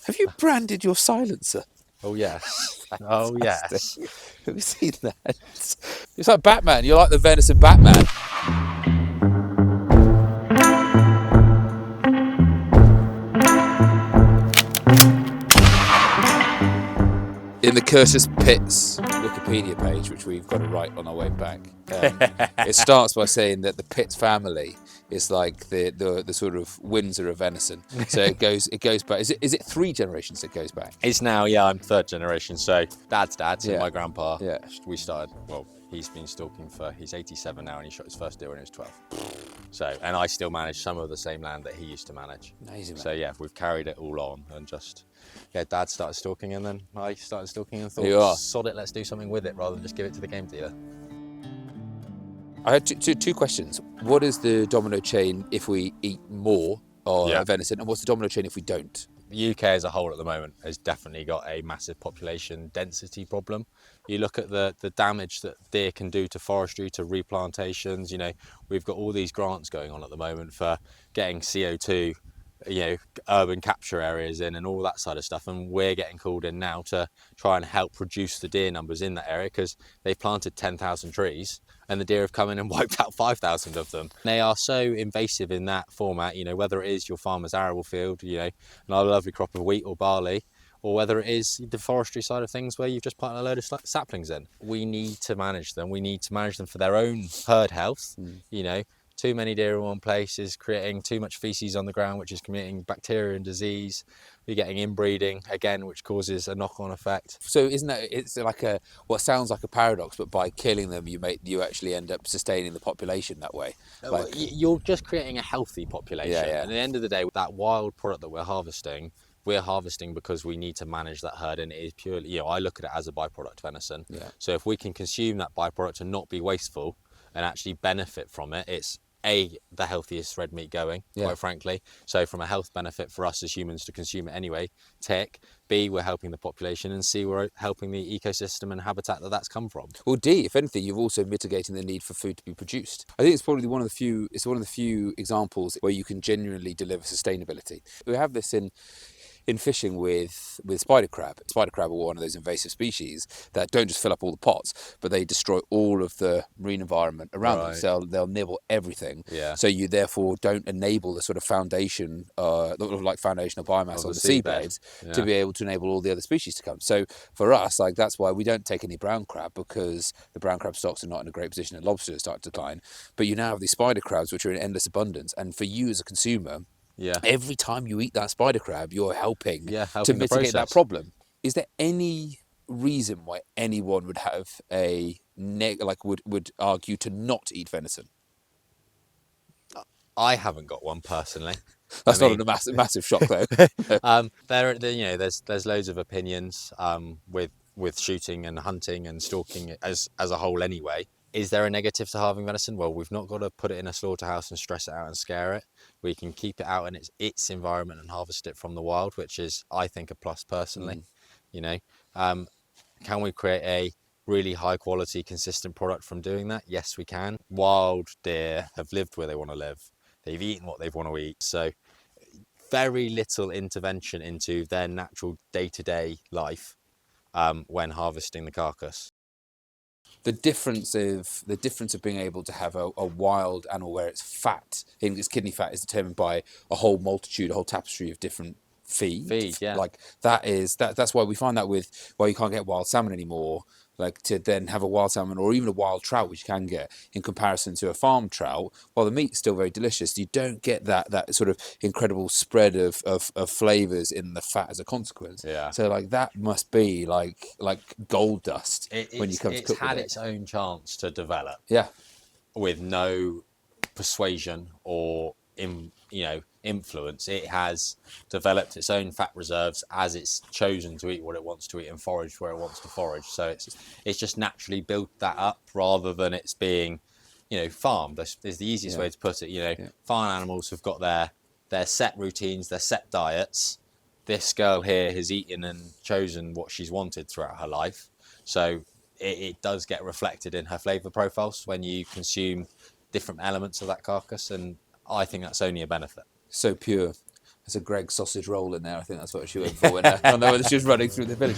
Have you branded your silencer? Oh yes. Oh yes. Fantastic. Have you seen that? It's like Batman. You're like the venison Batman. In the Curtis Pitts Wikipedia page, which we've got to write on our way back, it starts by saying that the Pitts family is like the sort of Windsor of venison. So it goes back. Is it 3 generations that goes back? It's now, yeah, I'm third generation. So dad's dad, so Yeah. my grandpa. Yeah. We started. Well, he's been stalking he's 87 now, and he shot his first deer when he was 12. So, and I still manage some of the same land that he used to manage. Amazing. So yeah, we've carried it all on, and just dad started stalking, and then I started stalking, and There you are. thought, sod it, let's do something with it rather than just give it to the game dealer. I had two questions. What is the domino chain if we eat more venison, and what's the domino chain if we don't? The UK as a whole at the moment has definitely got a massive population density problem. You look at the damage that deer can do to forestry, to replantations. You know, we've got all these grants going on at the moment for getting CO2, urban capture areas in and all that side of stuff, and we're getting called in now to try and help reduce the deer numbers in that area because they've planted 10,000 trees and the deer have come in and wiped out 5,000 of them. They are so invasive in that format, whether it is your farmer's arable field, and a lovely crop of wheat or barley, or whether it is the forestry side of things where you've just planted a load of saplings in. We need to manage them. We need to manage them for their own herd health. Too many deer in one place is creating too much feces on the ground, which is committing bacteria and disease. You're getting inbreeding again, which causes a knock-on effect. So it's like what sounds like a paradox, but by killing them, you actually end up sustaining the population that way. You're just creating a healthy population. Yeah. And at the end of the day, that wild product that we're harvesting because we need to manage that herd, and it is purely, I look at it as a byproduct venison. Yeah. So if we can consume that byproduct and not be wasteful and actually benefit from it, it's the healthiest red meat going, quite frankly. So from a health benefit for us as humans to consume it anyway, tick. B, we're helping the population, and C, we're helping the ecosystem and habitat that's come from. Well, D, if anything, you've also mitigating the need for food to be produced. I think it's probably one of the few examples where you can genuinely deliver sustainability. We have this in fishing with spider crab. Spider crab are one of those invasive species that don't just fill up all the pots, but they destroy all of the marine environment around them. So they'll nibble everything. Yeah. So you therefore don't enable the sort of foundational biomass on the seabeds to be able to enable all the other species to come. So for us, that's why we don't take any brown crab, because the brown crab stocks are not in a great position and lobsters start to decline. But you now have these spider crabs which are in endless abundance, and for you as a consumer, every time you eat that spider crab, you're helping to mitigate that problem. Is there any reason why anyone would have would argue to not eat venison? I haven't got one personally. That's not a massive shock, though. There's loads of opinions with shooting and hunting and stalking as a whole anyway. Is there a negative to halving venison? Well, we've not got to put it in a slaughterhouse and stress it out and scare it. We can keep it out in its environment and harvest it from the wild, which is, I think, a plus personally. Can we create a really high quality, consistent product from doing that? Yes, we can. Wild deer have lived where they want to live. They've eaten what they want to eat. So very little intervention into their natural day-to-day life when harvesting the carcass. The difference of being able to have a wild animal where its fat, its kidney fat, is determined by a whole tapestry of different feed. That's why we find that why you can't get wild salmon anymore. To then have a wild salmon or even a wild trout, which you can get, in comparison to a farm trout, while the meat's still very delicious, you don't get that sort of incredible spread of flavours in the fat as a consequence. Yeah. So that must be like gold dust when you come to cook with it. It's had its own chance to develop. Yeah. With no persuasion or influence. It has developed its own fat reserves as it's chosen to eat what it wants to eat and forage where it wants to forage. So it's just naturally built that up rather than it's being, farmed. Is the easiest way to put it. Farm animals have got their set routines, their set diets. This girl here has eaten and chosen what she's wanted throughout her life. So it does get reflected in her flavour profiles when you consume different elements of that carcass, and I think that's only a benefit. So pure. There's a Greg sausage roll in there. I think that's what she went for when she was running through the village.